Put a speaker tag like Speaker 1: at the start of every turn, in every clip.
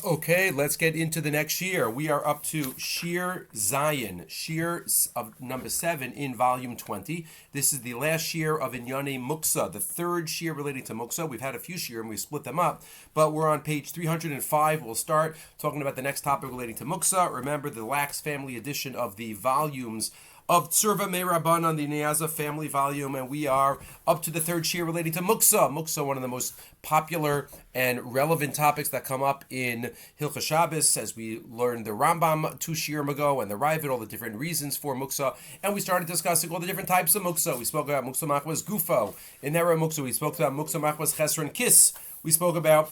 Speaker 1: Okay, let's get into the next shiur. We are up to Shiur Zion, shiur of number 7 in volume 20. This is the last shiur of Inyane Muktzeh, the third shiur relating to Muktzeh. We've had a few shiur and we split them up, but we're on page 305. We'll start talking about the next topic relating to Muktzeh. Remember the Lax family edition of the volumes of Tzurba on the Neaza family volume, and we are up to the third shiur relating to Muktzeh. Muktzeh, one of the most popular and relevant topics that come up in Hilchot Shabbos, as we learned the Rambam 2 shiurim ago, and the Ravid, all the different reasons for Muktzeh, and we started discussing all the different types of Muktzeh. We spoke about Muktzeh Machwas Gufo, in Nera Muktzeh. We spoke about Muktzeh Machwas Chesron Kiss. We spoke about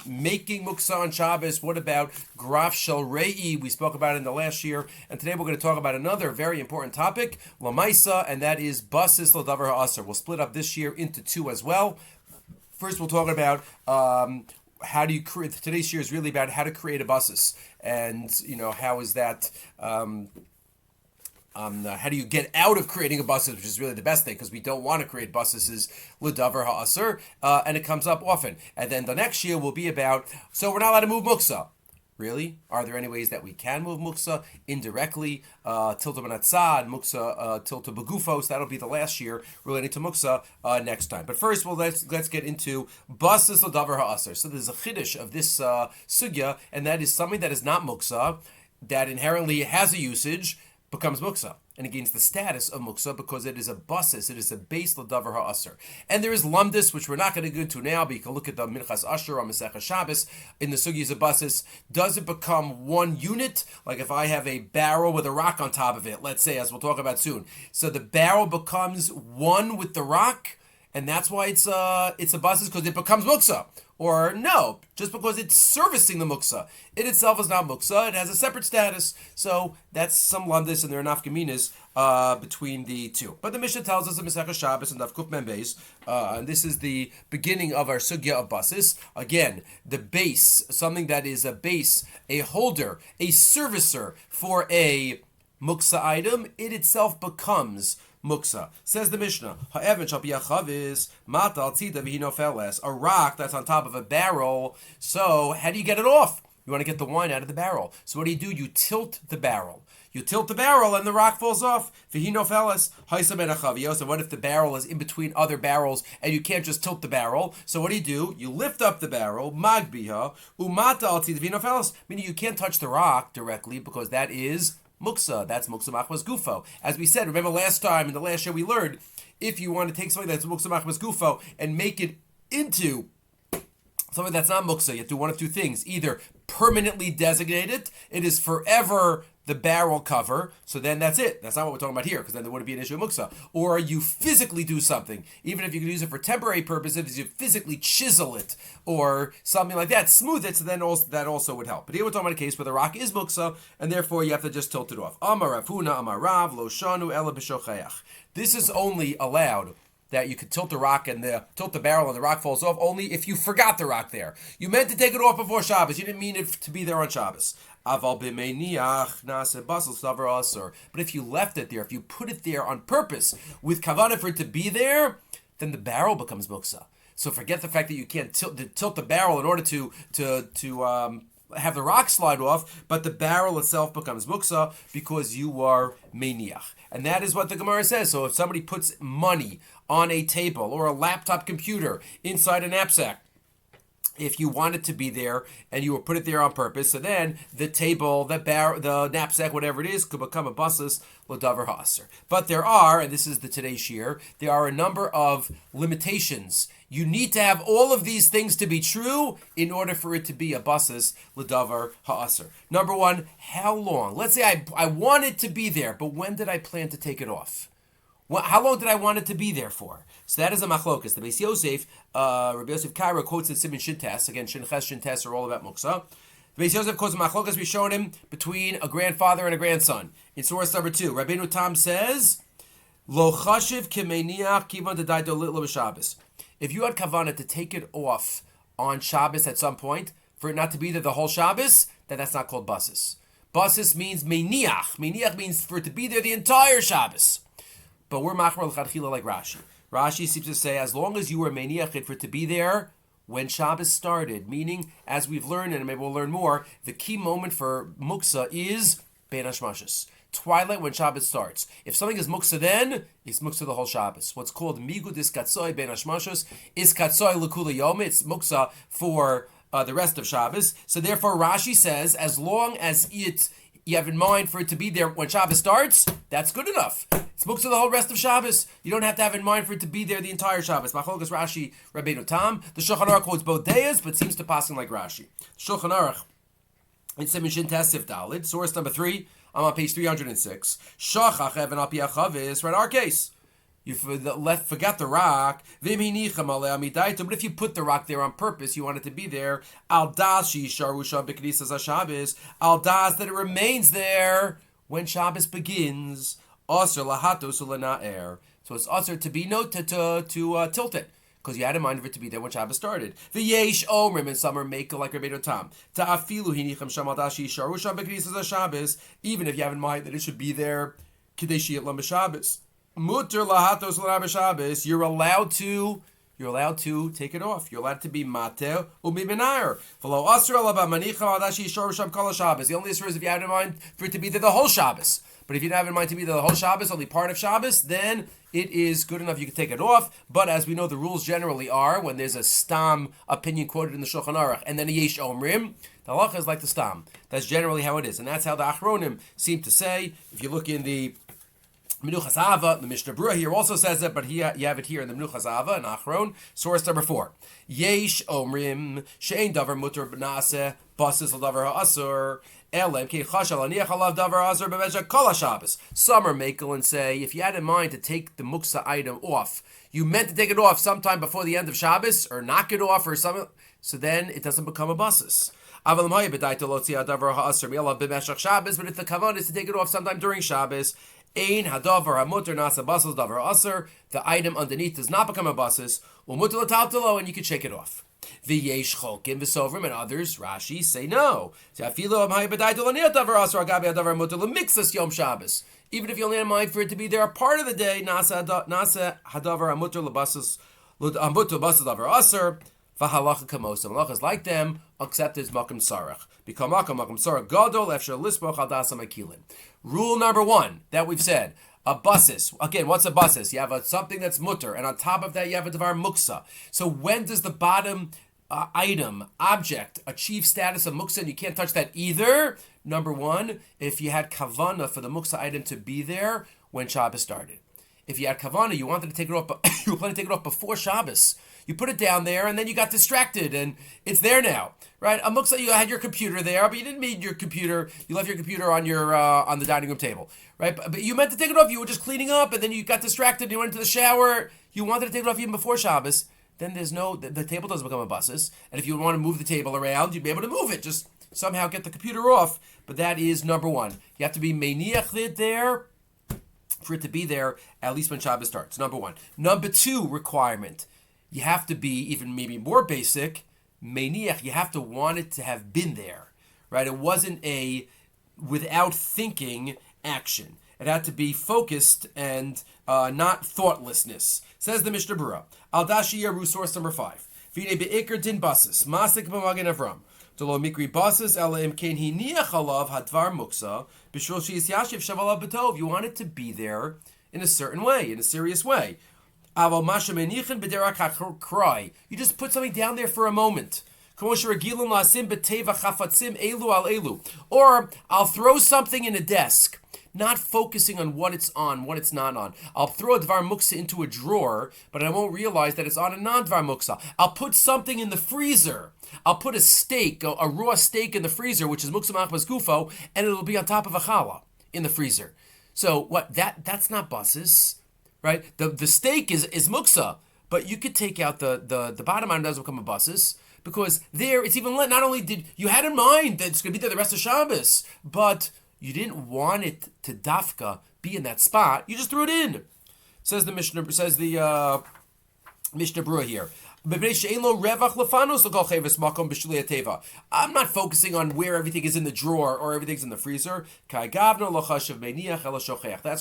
Speaker 1: making Muktzeh on Shabbos. What about Graf Shel Rei? We spoke about it in the last year, and today we're going to talk about another very important topic, Lamaisa, and that is Basis L'Davar Ha'aser. We'll split up this year into 2 as well. First, we'll talk about how do you create. Today's year is really about how to create a basis, and how is that. How do you get out of creating a basis, which is really the best thing, because we don't want to create basis, is l'davar ha'aser, and it comes up often. And then the next year will be about, so we're not allowed to move muktzeh. Really? Are there any ways that we can move muktzeh indirectly? Tilta b'natzah and muktzeh tilta b'gufos. That'll be the last year relating to muktzeh next time. But first, let's get into basis l'davar ha'aser. So there's a chiddush of this sugya, and that is something that is not muktzeh, that inherently has a usage, becomes muktzeh, and it gains the status of muktzeh because it is a basis, it is a base l'davar ha'aser. And there is lumdis, which we're not going to go into now, but you can look at the Minchas Asher on Masechah Shabbos in the sugyas of basis. Does it become one unit? Like if I have a barrel with a rock on top of it, let's say, as we'll talk about soon. So the barrel becomes one with the rock, and that's why it's a basis, because it becomes muktzeh. Or no, just because it's servicing the muktzeh. It itself is not muktzeh, it has a separate status. So that's some lumdis, and there are nafkaminas between the two. But the Mishnah tells us in Masechah Shabbos and Daf Kuf Mem Beis, and this is the beginning of our sugya of basis. Again, the base, something that is a base, a holder, a servicer for a muktzeh item, it itself becomes muktzeh. Says the Mishnah, a rock that's on top of a barrel. So how do you get it off? You want to get the wine out of the barrel. So what do? You tilt the barrel. You tilt the barrel and the rock falls off. So what if the barrel is in between other barrels and you can't just tilt the barrel? So what do? You lift up the barrel, magbiha, meaning you can't touch the rock directly because that is Muktzeh, that's Muktzeh Machmas Gufo. As we said, remember last time, in the last year we learned, if you want to take something that's Muktzeh Machmas Gufo and make it into something that's not Muktzeh, you have to do one of two things. Either permanently designate it, it is forever the barrel cover, so then that's it. That's not what we're talking about here, because then there wouldn't be an issue of muktzeh. Or you physically do something, even if you can use it for temporary purposes, you physically chisel it, or something like that, smooth it, so then that also would help. But here we're talking about a case where the rock is muktzeh, and therefore you have to just tilt it off. Amar Rav Huna, Amar Rav, Lo Shanu Ela B'Shochayach. This is only allowed, that you could tilt the rock and tilt the barrel and the rock falls off, only if you forgot the rock there. You meant to take it off before Shabbos. You didn't mean it to be there on Shabbos. But if you left it there, if you put it there on purpose with kavanah for it to be there, then the barrel becomes muktzeh. So forget the fact that you can't tilt the barrel in order to have the rock slide off, but the barrel itself becomes muktzeh because you are meiniach. And that is what the Gemara says. So if somebody puts money on a table or a laptop computer inside a knapsack, if you want it to be there and you will put it there on purpose, so then the table, the knapsack, whatever it is, could become a basis l'davar ha'aser. But there are, and this is the today's shiur, there are a number of limitations. You need to have all of these things to be true in order for it to be a basis l'davar ha'aser. Number one, how long? Let's say I want it to be there, but when did I plan to take it off? How long did I want it to be there for? So that is a machlokas. The Beis Yosef, Rabbi Yosef Cairo quotes in Siman Shintes. Again, Shinches, Shintes are all about Muktzeh. The Beis Yosef quotes a machlokas we've shown him between a grandfather and a grandson. In source number 2, Rabbeinu Tam says, Lo chashiv k'meiniach kivan d'daito lo b'Shabbos. If you had kavanah to take it off on Shabbos at some point, for it not to be there the whole Shabbos, then that's not called basis. Basis means meiniach. Meiniach means for it to be there the entire Shabbos. But we're machmer l'chadchila like Rashi. Rashi seems to say, as long as you were meiniach it for it to be there when Shabbos started, meaning, as we've learned, and maybe we'll learn more, the key moment for Muktzeh is Bein Hashmashos. Twilight when Shabbos starts. If something is Muktzeh then, it's Muktzeh the whole Shabbos. What's called Migud is Katzoi Bein Hashmashos is Katzoi L'Kula Yom. It's Muktzeh for the rest of Shabbos. So therefore Rashi says, as long as you have in mind for it to be there when Shabbos starts, that's good enough. It's Muktzeh the whole rest of Shabbos. You don't have to have in mind for it to be there the entire Shabbos. Machlokas Rashi Rabbeinu Tam. The Shulchan Aruch quotes both dayas, but seems to pass like Rashi. Shulchan Aruch in Simishin Tesif Dalid, source number 3. I'm on page 306. Shachach Evan Api Achavis, right? Our case. You forgot the rock. But if you put the rock there on purpose, you want it to be there. Al das Al das that it remains there when Shabbos begins. Aser lahatos ulana'er. So it's aser to be to tilt it, because you had in mind for it to be there when Shabbos started. V'yesh omrim, and some are make like Rabbeinu Tam. Ta'afilu hinichem sham al das yisharu sham b'knisas Shabbos. Even if you have in mind that it should be there, k'dei sheyit lam b'Shabbos. Mutter lahatos l'Shabbos. You're allowed to take it off. You're allowed to be mater u'mibenayer. V'lo aser alaba manicha al das yisharu sham kol Shabbos. The only issue is if you have in mind for it to be there the whole Shabbos. But if you don't have in mind to be there the whole Shabbos, only part of Shabbos, then it is good enough you can take it off. But as we know, the rules generally are, when there's a stam opinion quoted in the Shulchan Aruch, and then a yesh omrim, the halacha is like the stam. That's generally how it is. And that's how the Achronim seem to say. If you look in the Menuchas Hava, the Mishnah Berurah here also says it, but you have it here in the Menuchas Hava, in Achron, source number 4. Yesh omrim, she'ein davar muter b'naseh, basis l'davar ha'asur, some are makel and say, if you had in mind to take the Muktzeh item off, you meant to take it off sometime before the end of Shabbos, or knock it off, or something, so then it doesn't become a basis. But if the kavan is to take it off sometime during Shabbos, the item underneath does not become a basis, and you can shake it off. V'yesh cholkim v'sovrim, and others, Rashi, say no. Even if you only had in mind for it to be there a part of the day, nasa hadavar amuter l'basis amuter basis davar aser v'halacha kamosim. Halacha is like them, except it's makom sarach. Become makom sarach gadol efshar lispoch al dasam akilin. Rule number 1 that we've said. A basis. Again, what's a basis? You have something that's mutter, and on top of that you have a davar muktzeh. So when does the bottom item, object, achieve status of muktzeh, and you can't touch that either? Number 1, if you had kavana for the muktzeh item to be there when Shabbos started. If you had kavana, you wanted to take it off, but you were planning to take it off before Shabbos. You put it down there, and then you got distracted, and it's there now, right? A muktzeh, you had your computer there, but you didn't need your computer. You left your computer on your on the dining room table, right? But you meant to take it off. You were just cleaning up, and then you got distracted. You went into the shower. You wanted to take it off even before Shabbos. Then the table doesn't become a basis, and if you want to move the table around, you'd be able to move it. Just somehow get the computer off. But that is number 1. You have to be meiniach it there for it to be there at least when Shabbos starts. Number 1. Number 2 requirement. You have to be even maybe more basic. Meiniach, you have to want it to have been there, right? It wasn't a without thinking action. It had to be focused and not thoughtlessness. Says the Mishnah Berurah. Al dashi yaru, source number 5. V'nei be'ikr din basis masik b'magen avram. Delo mikri basis ela imkein hiniach alav hadvar muktzeh b'shul she'is yashiv shavalav b'tov. You want it to be there in a certain way, in a serious way. You just put something down there for a moment. Or I'll throw something in a desk, not focusing on what it's on, what it's not on. I'll throw a dvar muktzeh into a drawer, but I won't realize that it's on a non-dvar muktzeh. I'll put something in the freezer. I'll put a steak, a raw steak in the freezer, which is muktzeh machmas gufo, and it'll be on top of a challah in the freezer. So what? That's not basis. Right, the steak is muktzeh, but you could take out the bottom item doesn't become a basis, because there it's even not only did you had in mind that it's going to be there the rest of Shabbos, but you didn't want it to dafka be in that spot. You just threw it in. Says the Mishnah Berurah here. I'm not focusing on where everything is in the drawer or everything's in the freezer. That's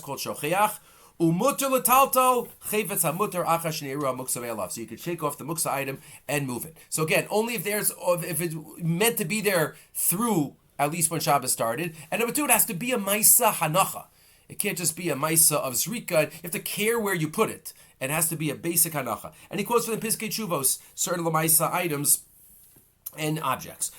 Speaker 1: called shocheach. Umutter l'taltal chayvetz hamutter acha shneiru hamuksa ve'alav. So you could shake off the muksa item and move it. So again, only if it's meant to be there through at least when Shabbos started. And number two, it has to be a maisa hanacha. It can't just be a maisa of zrika. You have to care where you put it. It has to be a basic hanacha. And he quotes from the Piskei Tshuvos certain lamaisa items and objects.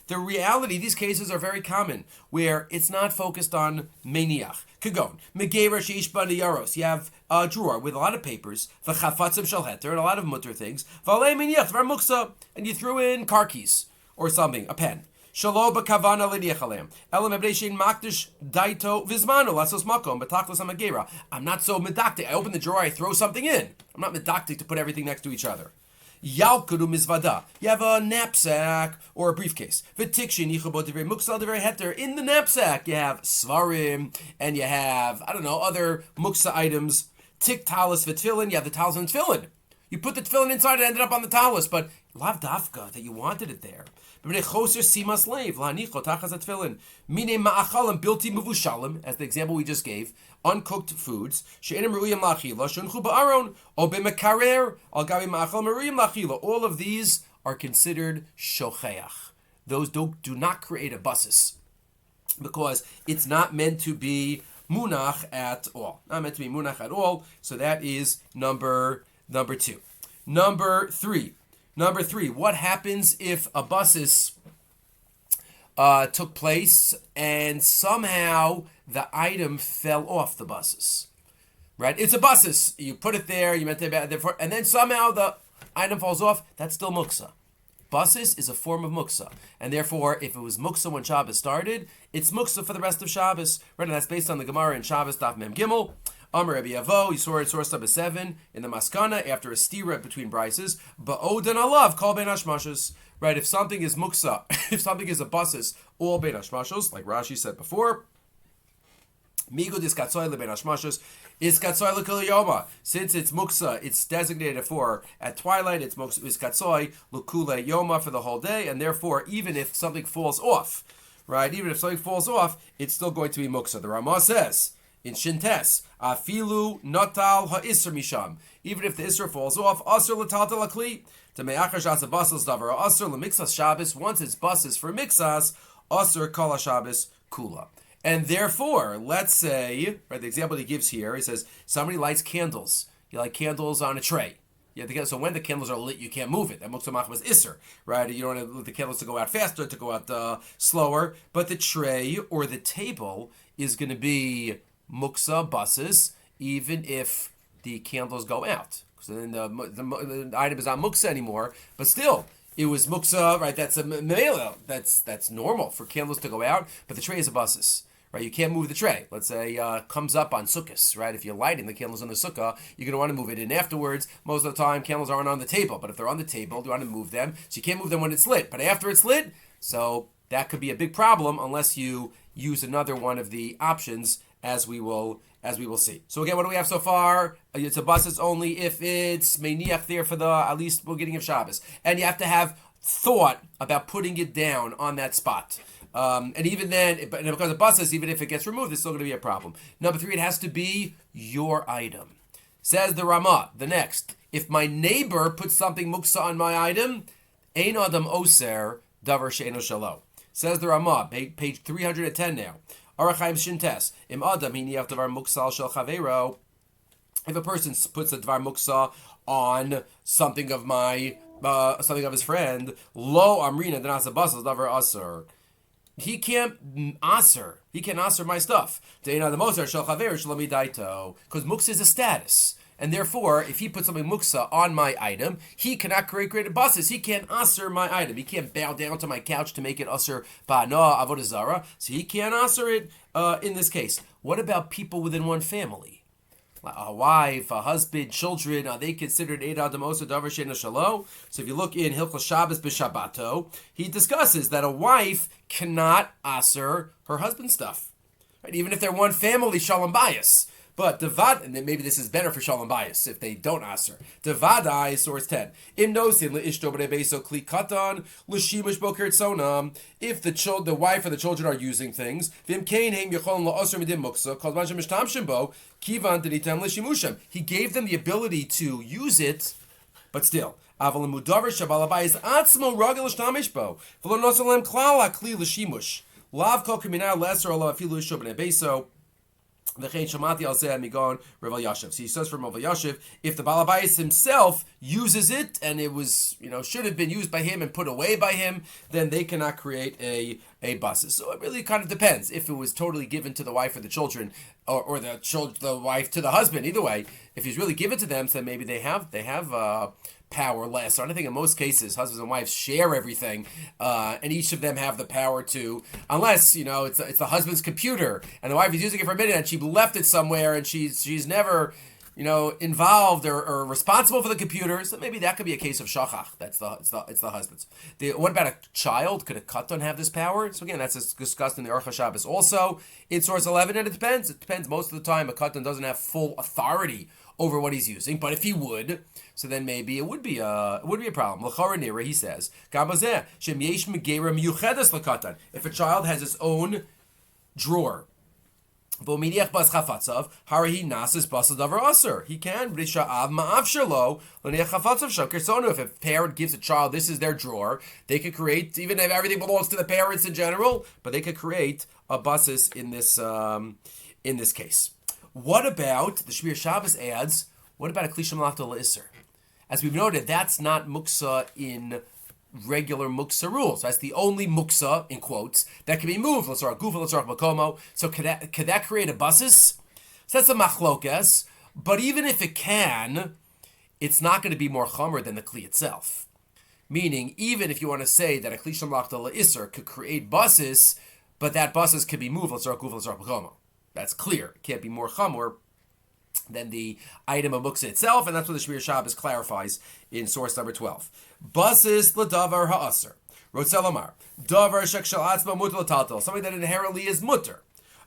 Speaker 1: The reality, these cases are very common, where it's not focused on meniach. Kagon, megera sheish yaros. You have a drawer with a lot of papers, v'chafatzim shel heter, and a lot of mutter things. V'alei meniach v'ar muksa, and you threw in car keys or something, a pen. Shalo b'kavana l'niachalem. Elam ebreishin makdish daito vizmanu lasos makom b'tachlos hamagera. I'm not so medactic. I open the drawer, I throw something in. I'm not medactic to put everything next to each other. Yalkudu mizvada. You have a knapsack or a briefcase. V'tikshin yichubot divrei muksal divrei heter. In the knapsack, you have seforim, and you have, other muksa items. Tik talis v'tfilin. You have the talis and tfilin. You put the tefillin inside, it ended up on the talis, but lav dafka that you wanted it there. As the example we just gave, uncooked foods, all of these are considered shocheach. Those do not create a basis, because it's not meant to be munach at all. Not meant to be munach at all. So that is number two. Number three, what happens if a basis took place and somehow the item fell off the basis? Right? It's a basis. You put it there, you meant to be there, and then somehow the item falls off. That's still muksa. Basis is a form of muksa, and therefore, if it was muksa when Shabbos started, it's muksa for the rest of Shabbos. Right? And that's based on the Gemara in Shabbos Daf Mem Gimel. Amar Rabbi Avo, you saw it, source number 7 in the Maskana after a stira between brises. Ba'odan alav kol ben hashmashos. Right, if something is muksa, if something is a basis, all ben hashmashos, like Rashi said before. Migud is katsoy le ben hashmashos, is katsoy le kol yoma. Since it's muksa, it's designated for at twilight. It's muksa is katsoy l'kule yoma for the whole day, and therefore, even if something falls off, right, even if something falls off, it's still going to be muksa. The Ramah says in Shintes, afilu notal ha'isr misham. Even if the isra falls off, asr l'taltal akli. To me'achar shas basas davar asr l'mixas Shabbos. Once it's basis for mixas, asr kol Shabbos kula. And therefore, let's say, right, the example he gives here, he says somebody lights candles. You light candles on a tray. So when the candles are lit, you can't move it. That muktzeh machmas iser, right? You don't want the candles to go out faster, to go out slower. But the tray or the table is going to be muksa basis, even if the candles go out. So then the item is not muksa anymore, but still, it was muksa, right? That's a me'ela. That's normal for candles to go out, but the tray is a basis, right? You can't move the tray. Let's say comes up on sukkahs, right? If you're lighting the candles on the sukkah, you're going to want to move it in afterwards. Most of the time, candles aren't on the table, but if they're on the table, you want to move them. So you can't move them when it's lit, but after it's lit, so that could be a big problem unless you use another one of the options, as we will see. So again, what do we have so far? It's a basis only if it's meiniach there for the at least beginning of Shabbos, and you have to have thought about putting it down on that spot. And even then, because of basis, even if it gets removed, it's still going to be a problem. Number 3, it has to be your item. Says the Ramah. The next, if my neighbor puts something muksa on my item, ein adam oser davar she'eno shalo. Says the Ramah, page 310 now. Arachaim Shintes. Im Adam hiniach davar muksal shel chavero. If a person puts a davar muksa on something of his friend, lo amrina denasa basal davar aser. He can't aser. He can aser my stuff. Deina the moser shel chavero shalami daito. Because muksa is a status. And therefore, if he puts something muksa on my item, he cannot create a basis. He can't aser my item. He can't bow down to my couch to make it aser ba'ana avodah zara. So he can't aser it in this case. What about people within one family? A wife, a husband, children, are they considered Eid Adam Oser Davar She'eno Shalo? So if you look in Hilchot Shabbos B'Shabbato, he discusses that a wife cannot aser her husband's stuff. Right? Even if they're one family, shalom bayis. But devad, and then maybe this is better for shalom bias if they don't aser. Devadai, source 10. Im nosin leishto b'nei beso kli katan l'shimush boker tzonam. If the wife or the children are using things, v'im kein heim yacholon la'aser midim muktzeh kol zman shemishtamshim bo kivan denitam l'shimushim. He gave them the ability to use it, but still. Aval mudavar shabalabayis atzmo ragel l'shtamish bo v'lo nosalem klal hakli l'shimush lav kol kamina lesser olav afilu ishto b'nei beso. So he says from Rav Yashiv, if the Balabais himself uses it and it was, should have been used by him and put away by him, then they cannot create a basis. So it really kind of depends. If it was totally given to the wife or the children, or the wife to the husband, either way, if he's really given to them, so then maybe they have power less. So I think in most cases, husbands and wives share everything, and each of them have the power to, unless it's the husband's computer and the wife is using it for a minute and she left it somewhere and she's never involved or responsible for the computer. So maybe that could be a case of shachach. It's the husband's. What about a child? Could a katan have this power? So again, that's discussed in the Aruch HaShabbos also in source 11, and it depends. It depends most of the time. A katan doesn't have full authority over what he's using, but if he would, so then maybe it would be a problem. L'chara nira, he says, if a child has his own drawer, he can, if a parent gives a child, this is their drawer, they could create, even if everything belongs to the parents in general, but they could create a basis in this case. What about, the Shmir Shabbos adds, what about a Klisha Malachta L'Isser? As we've noted, that's not Muktzeh in regular Muktzeh rules. That's the only Muktzeh, in quotes, that can be moved. Let's start Gufa, let's start Makomo. So could that create a basis? So that's a machlokas. But even if it can, it's not going to be more chomer than the Kli itself. Meaning, even if you want to say that a Klisha Malachta L'Isser could create basis, but that basis could be moved, let's start Gufa, let's start Makomo. That's clear. It can't be more chamor than the item of Muktzeh itself, and that's what the Shmir Shabbos clarifies in source number 12. Basis l'davar ha'aser. Rotzel Amar. Davar shek shel atzma muter l'taltel. Something that inherently is mutter.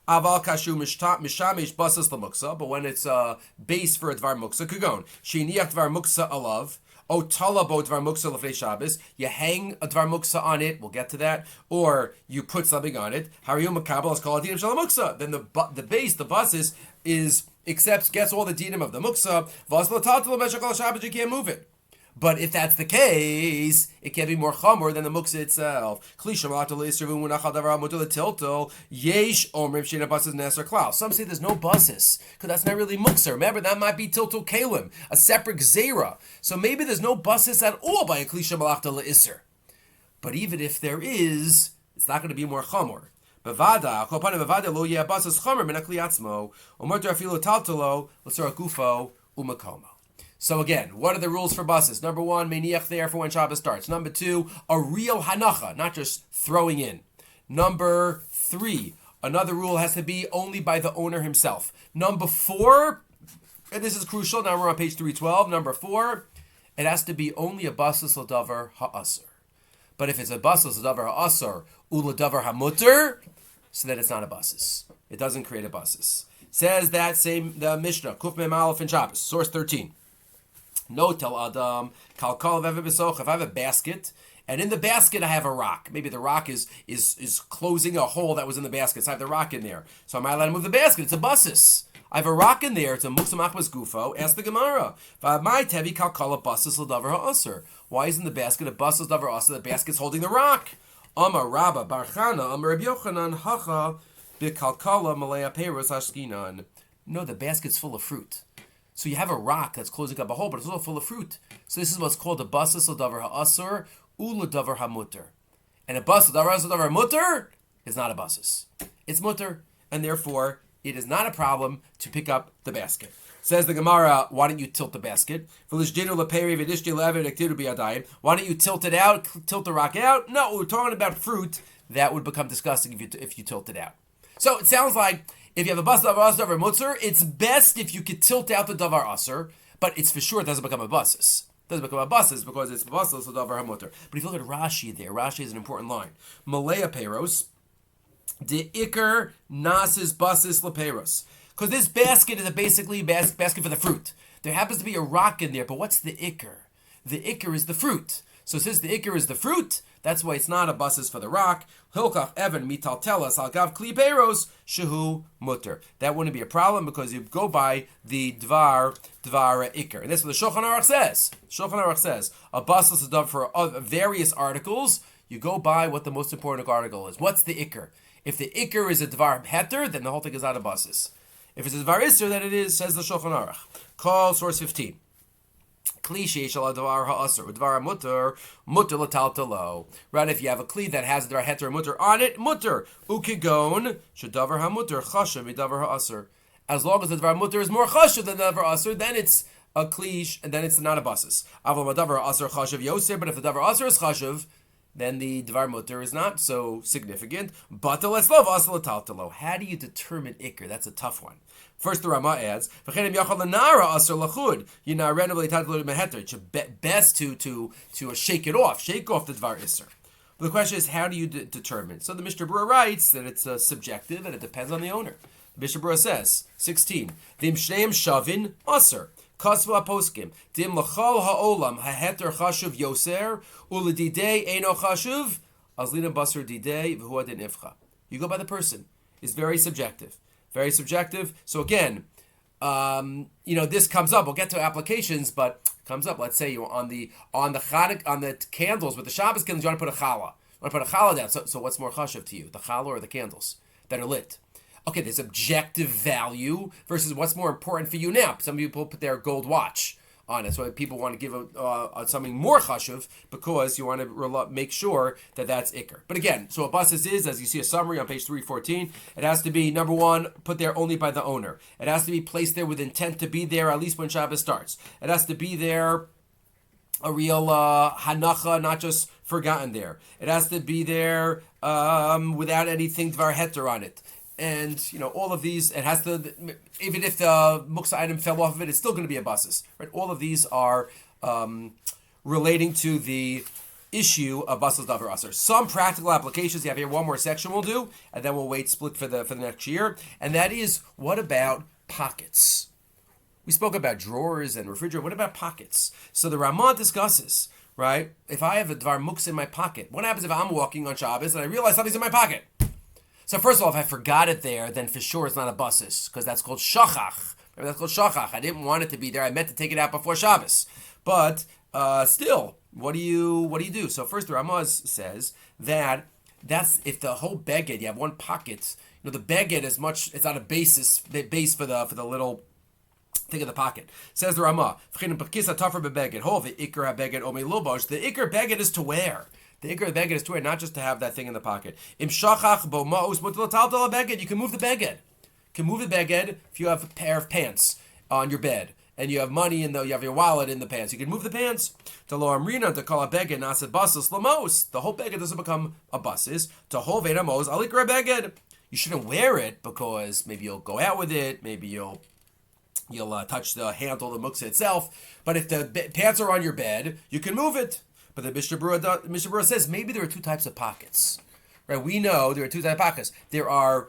Speaker 1: Aval kashu mishamish basis l'muktzeh, but when it's a base for a dvar muktzeh, kugon. Sheiniach dvar muktzeh alav. O talabo dvar muktzeh l'fnei Shabbos. You hang a dvar muktzeh on it. We'll get to that. Or you put something on it. Hariyu makabel is called dinim shel muktzeh. Then the base, the basis, gets all the dinim of the muktzeh. Vas l'tatel l'meshach al Shabbos. You can't move it. But if that's the case, it can't be more chomer than the muktzeh itself. Some say there's no basis, because that's not really muktzeh. Remember, that might be tiltul kalim, a separate gzeira. So maybe there's no basis at all by a klisha malachta le'isr. But even if there is, it's not going to be more chomer. Bevada, bevada lo yeh basis chomer min hakli atzmo, u'morter afilu taltalo l'sor gufo u'makomo. So again, what are the rules for buses? Number one, meniach there for when Shabbos starts. Number two, a real hanacha, not just throwing in. Number three, another rule has to be only by the owner himself. Number four, and this is crucial, now we're on page 312. Number four, it has to be only a basis l'davar ha'asr. But if it's a basis l'davar ha'asr, u'l'davar ha'muter, so then it's not a basis. It doesn't create a basis. Says that the Mishnah, Kuf Mem Aleph in Shabbos, source 13. No tel adam kalkal v'evebesoch. If I have a basket, and in the basket I have a rock. Maybe the rock is closing a hole that was in the basket. So I have the rock in there. So am I allowed to move the basket? It's a basis. I have a rock in there. It's a muktzeh machmas gufo. Ask the Gemara. My tevi kalkala basis l'davar ha'aser. Why isn't the basket a basis l'davar ha'aser? The basket's holding the rock. Amar Rabba Barchana Amar Rabbi Yochanan Hacha b'kalkala malaya peiros hashkinan. No, the basket's full of fruit. So you have a rock that's closing up a hole, but it's also full of fruit. So this is what's called a basis l'davar ha'asur u'l'davar ha'muter. And a basis l'davar muter is not a basis. It's muter, and therefore it is not a problem to pick up the basket. Says the Gemara, why don't you tilt the basket? Why don't you tilt it out, tilt the rock out? No, we're talking about fruit. That would become disgusting if you tilt it out. So it sounds like if you have a bas davar aser davar mutzer, it's best if you could tilt out the davar aser, but it's for sure it doesn't become a basis. It doesn't become a basis because it's basis so davar hamuter. But if you look at Rashi there, Rashi is an important line. Malaya peros, de ikar nasis basis leperos. Because this basket is basically a basket for the fruit. There happens to be a rock in there, but what's the ikr? The ikr is the fruit. So since the ikr is the fruit, that's why it's not a basis for the rock. Hilkach Evan mitaltelas algav kliberos shehu mutter. That wouldn't be a problem because you go by the dvar ikr. And that's what the Shulchan Aruch says. Shulchan Aruch says a basis is done for various articles. You go by what the most important article is. What's the ikr? If the ikr is a dvar heter, then the whole thing is not a basis. If it's a dvar isser, then it is, says the Shulchan Aruch. Call source 15. Kli shel advar ha'aser udvar mutter lataltalo. Right, if you have a kli that has dvar heter mutter on it, mutter ukigon shedavar hamutter chashav midavar ha'aser. As long as the dvar mutter is more chashav than the davar aser, then it's a kli, and then it's not a basis. Aval madavar aser chashav yoser, but if the davar aser is chashav, then the dvar mutter is not so significant. Batal eslov asal lataltalo. How do you determine ikr? That's a tough one. First, the Rama adds, "It's best to shake it off, shake off the dvar isser." But the question is, how do you determine? So the Mishnah Berurah writes that it's subjective and it depends on the owner. The Mishnah Berurah says, 16, "V'im shneim shavin aser." Kasva poskim dim lachal ha'olam haheter chashuv yoser uledidei eino chashuv azlina basar didei v'hu adin ifcha. You go by the person. It's very subjective. Very subjective. So again, this comes up. We'll get to applications, but it comes up. Let's say you're on the candles with the Shabbos candles. You want to put a challah. You want to put a challah down. So what's more chashuv to you, the challah or the candles that are lit? Okay, there's objective value versus what's more important for you now. Some people put their gold watch on it. So people want to give something more chashuv because you want to make sure that that's ikr. But again, so a basis is, as you see a summary on page 314, it has to be, number one, put there only by the owner. It has to be placed there with intent to be there at least when Shabbos starts. It has to be there a real hanacha, not just forgotten there. It has to be there without anything dvar heter on it. And, all of these, it has to, even if the Muktzeh item fell off of it, it's still going to be a basis, right? All of these are relating to the issue of basis davar aser. Some practical applications, you have here one more section we'll do, and then we'll wait split for the next year. And that is, what about pockets? We spoke about drawers and refrigerator. What about pockets? So the Ramah discusses, right? If I have a dvar muktzeh in my pocket, what happens if I'm walking on Shabbos and I realize something's in my pocket? So first of all, if I forgot it there, then for sure it's not a basis, because that's called shachach. That's called shachach. I didn't want it to be there. I meant to take it out before Shabbos. But still, what do you do? So first, the Ramaz says that that's if the whole beged, you have one pocket. The beged is much. It's not a base for the little thing of the pocket. Says the Ramah. The ikr beged is to wear. The ikr beged is to wear, not just to have that thing in the pocket. Im shachach bo ma'us mutal beged. You can move the beged. You can move the beged if you have a pair of pants on your bed and you have money you have your wallet in the pants. You can move the pants. To lo amrina to call a beged naset basis lamos. The whole beged doesn't become a basis. To hol ve'amos alikra beged. You shouldn't wear it because maybe you'll go out with it. Maybe you'll touch the handle of the muktzeh itself. But if the pants are on your bed, you can move it. But the Mishnah Berurah says maybe there are two types of pockets. Right? We know there are two types of pockets. There are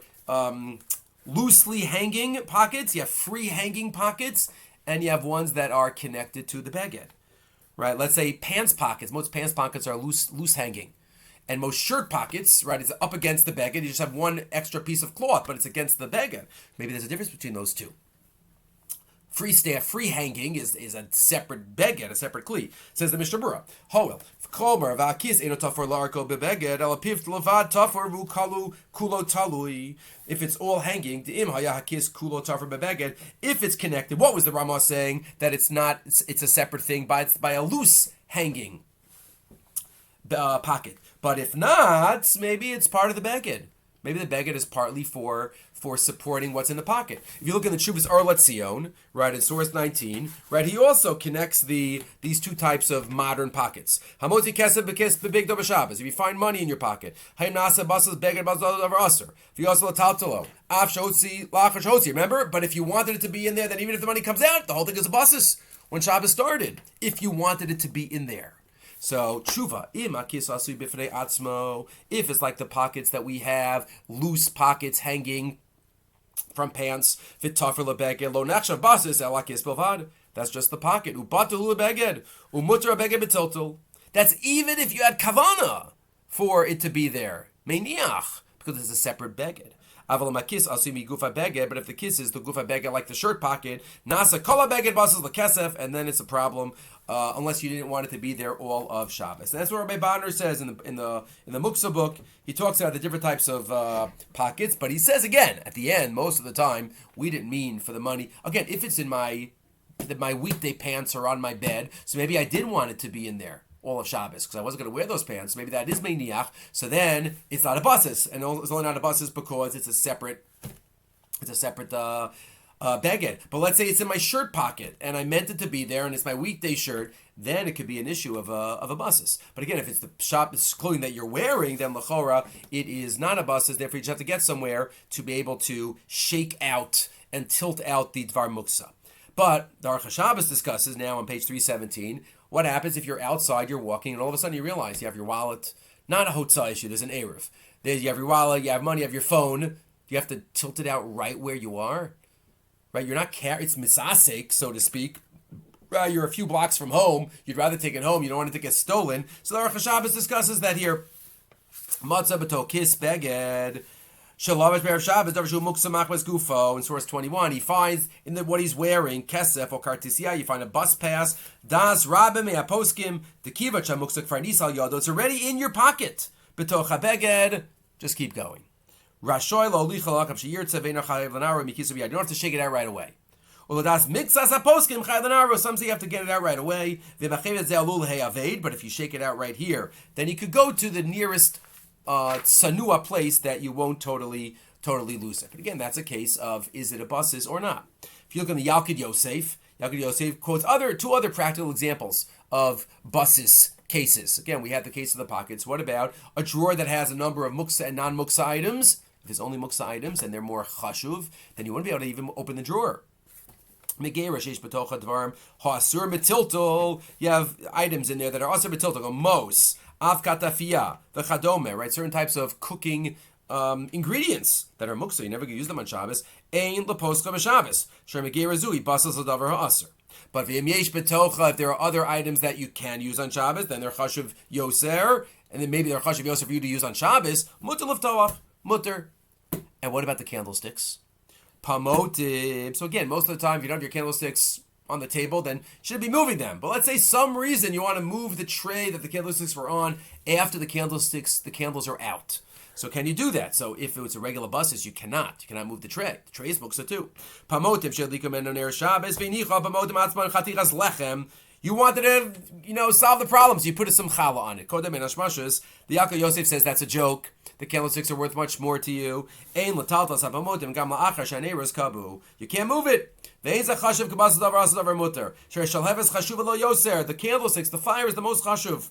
Speaker 1: loosely hanging pockets. You have free hanging pockets, and you have ones that are connected to the beged. Right? Let's say pants pockets. Most pants pockets are loose hanging. And most shirt pockets, right, is up against the beged. You just have one extra piece of cloth, but it's against the beged. Maybe there's a difference between those two. Free hanging is a separate beged, a separate kli. Says the Mishnah Berurah. Hoel v'kolmer v'akis eno tafor larko bebeged alapiv levad tafor v'ukalu kulo talui. If it's all hanging, the im hayahakis kulo tafor bebeged. If it's connected, what was the Ramah saying? That it's not. It's a separate thing by a loose hanging pocket. But if not, maybe it's part of the beged. Maybe the beged is partly for supporting what's in the pocket. If you look in the Chuvas Or Letzion, right, in source 19, right, he also connects these two types of modern pockets. Hamoti kesef bekes bebigdo b'Shabbos. If you find money in your pocket, hayim nasa basas beged basas over aser. If you also lataltalo, af shotzi lachash hotzi. Remember, but if you wanted it to be in there, then even if the money comes out, the whole thing is a basis when Shabbos started. If you wanted it to be in there. So tshuva if it's like the pockets that we have, loose pockets hanging from pants. V'tafel lebeged lo nechshav basis elakis bilvad. That's just the pocket. Ubatul lebeged umutar lebeged betiltul. That's even if you had kavana for it to be there. Meiniach, because it's a separate beged. Aval makis asimi gufa beged, but if the kiss is the gufa beged like the shirt pocket, nasa kola beged basis lekesef, and then it's a problem unless you didn't want it to be there all of Shabbos. And that's what Rabbi Bonner says in the Muktzeh book. He talks about the different types of pockets, but he says again at the end, most of the time, we didn't mean for the money. Again, if it's in my weekday pants are on my bed, so maybe I did want it to be in there all of Shabbos, because I wasn't going to wear those pants. Maybe that is meiniach. So then it's not a basis, and it's only not a basis because it's a separate beged. But let's say it's in my shirt pocket, and I meant it to be there, and it's my weekday shirt. Then it could be an issue of a basis. But again, if it's the Shabbos clothing that you're wearing, then l'chora it is not a basis. Therefore, you just have to get somewhere to be able to shake out and tilt out the dvar muktzeh. But the Aruch HaShabbos discusses now on page 317. What happens if you're outside, you're walking, and all of a sudden you realize you have your wallet, not a hotzah issue, there's an eruv. You have your wallet, you have money, you have your phone. You have to tilt it out right where you are. Right? You're not it's misasek, so to speak. Right? You're a few blocks from home. You'd rather take it home. You don't want it to get stolen. So the Aruch HaShabbos discusses that here. Matzah b'tokis beged. Shalavish Be'er Shabbos, Darshu Muktzeh Machmas Gufo, in source 21, he finds in what he's wearing, Kesef or Kartisia, you find a bus pass, Das Rabim Me'aposkim, Tekiva Chamuktzeh Kfarnis Al Yodo, it's already in your pocket. B'toch HaBeged, just keep going. Rashoy Lo Lichal Akam Shiur Tzeveino Chayev Lanaro Mikisu B'yad, you don't have to shake it out right away. Uladas Mixas HaPoskim Chayev Lanaro, some say you have to get it out right away. V'machevet Ze Alul He'aved, but if you shake it out right here, then you could go to the nearest tsanua place that you won't totally lose it. But again, that's a case of is it a basis or not. If you look in the Yalkut Yosef quotes two other practical examples of basis cases. Again, we have the case of the pockets. What about a drawer that has a number of muktzeh and non-muktzeh items? If there's only muktzeh items and they're more chashuv, then you wouldn't be able to even open the drawer. You have items in there that are also betiltal, a mos, avkatafia, the chadome, right? Certain types of cooking ingredients that are muktzeh. You never use them on Shabbos. Ein leposcha b'Shabbos. Shermegei razui basas l'davar ha'aser. But v'im yesh betocha, if there are other items that you can use on Shabbos, then they're chashuv yoser, and then maybe they're chashuv yoser for you to use on Shabbos. Mutter leftoach, mutter. And what about the candlesticks? Pamotim. So again, most of the time, if you don't have your candlesticks on the table, then you should be moving them. But let's say some reason you want to move the tray that the candlesticks were on after the candles are out. So can you do that? So if it was a regular basis, you cannot. You cannot move the tray. The tray is muktzeh too. Pamotim shedlikum en ner Shabbos v'nicha pamotim atzman chatichas lechem. You wanted to, solve the problem, so you put some challah on it. Kodem en hashmashus. The Yaakov Yosef says that's a joke. The candlesticks are worth much more to you. Ein lataltas hapamotim gam la'achar shaneros kabu. You can't move it. Ve'ez hachashuv kabas davar asa davar mutter. Sher shalheves chashuv lo yoser. The candlesticks, the fire is the most chashuv.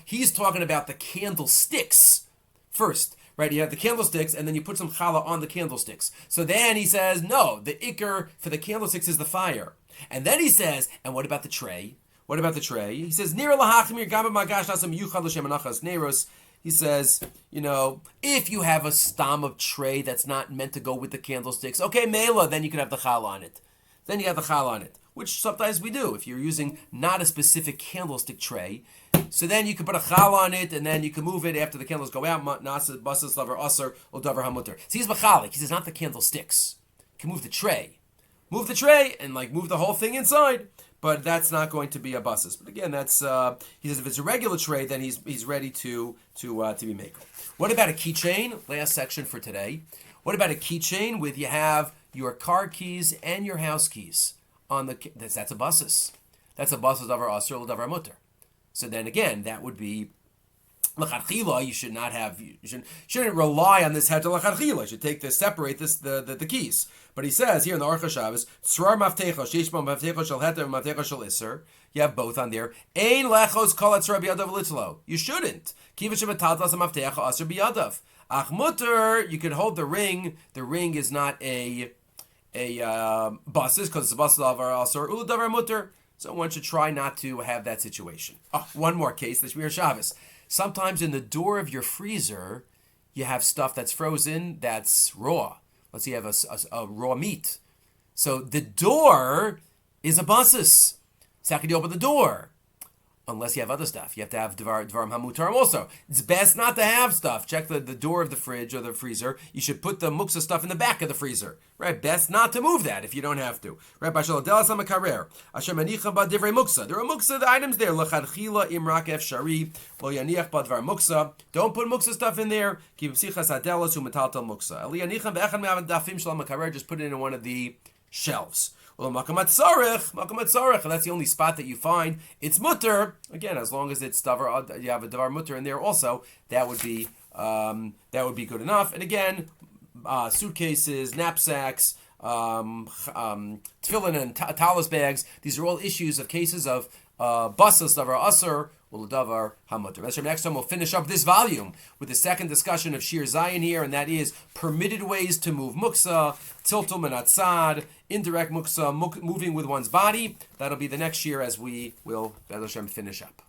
Speaker 1: He's talking about the candlesticks first, right? You have the candlesticks, and then you put some challah on the candlesticks. So then he says, no, the ikr for the candlesticks is the fire. And then he says, and what about the tray? What about the tray? He says, Nira lahachmir gamba magash nasam yuchad l'shem anachas neros. He says, if you have a stam of tray that's not meant to go with the candlesticks, okay, mela, then you can have the challah on it. Then you have the challah on it, which sometimes we do if you're using not a specific candlestick tray. So then you can put a challah on it, and then you can move it after the candles go out. Nasa basas davar aser or davar hamuter. So he's machalik. He says not the candlesticks. You can move the tray. Move the tray and move the whole thing inside. But that's not going to be a basis. But again, that's he says if it's a regular tray, then he's ready to be makel. What about a keychain? Last section for today. What about a keychain with you have your car keys and your house keys on the? That's a basis. That's a basis davar aser or davar muter. So then again, that would be l'chadchila. You should not have. You shouldn't rely on this head to l'chadchila. You should separate the keys. But he says here in the Aruch HaShabbos, Tzrar maftecha, sheishma maftecha shel heter, maftecha shel iser. You have both on there. Ein lechos kol etzra biyadav litzlo. You shouldn't. Kiva shemetaltas maftecha aser biyadav. Ach mutter, you could hold the ring. The ring is not a basis because it's a basis of our aser ulu davar mutter. So one should try not to have that situation. Oh, one more case. The Shiur Shabbos. Sometimes in the door of your freezer, you have stuff that's frozen that's raw. Let's say you have a raw meat. So the door is a basis. So how can you open the door? Unless you have other stuff. You have to have Dvarim HaMutarim also. It's best not to have stuff. Check the door of the fridge or the freezer. You should put the Muktzeh stuff in the back of the freezer. Right? Best not to move that if you don't have to. Rabbi Shalom Rosner, Asher Manicha Ba Divrei Muktzeh. There are Muktzeh the items there. L'chadchila imrak efshari lo yaniach ba dvar Muktzeh. Don't put Muktzeh stuff in there. Keep psichas adelas u'metaltal Muktzeh. Eli yanicha ve'echad me'av dafim shalom hakarer. Just put it in one of the shelves. Well, That's the only spot that you find. It's mutter again, as long as it's davar. You have a davar mutter in there also. That would be good enough. And again, suitcases, knapsacks, tefillin and talis bags. These are all issues of cases of basas davar aser. Davar hamutter. Next time we'll finish up this volume with the second discussion of Shiur Zayin here, and that is permitted ways to move muktzeh, tiltul menatzad, indirect muktzeh, moving with one's body. That'll be the next year as we will, Be'ez Hashem, finish up.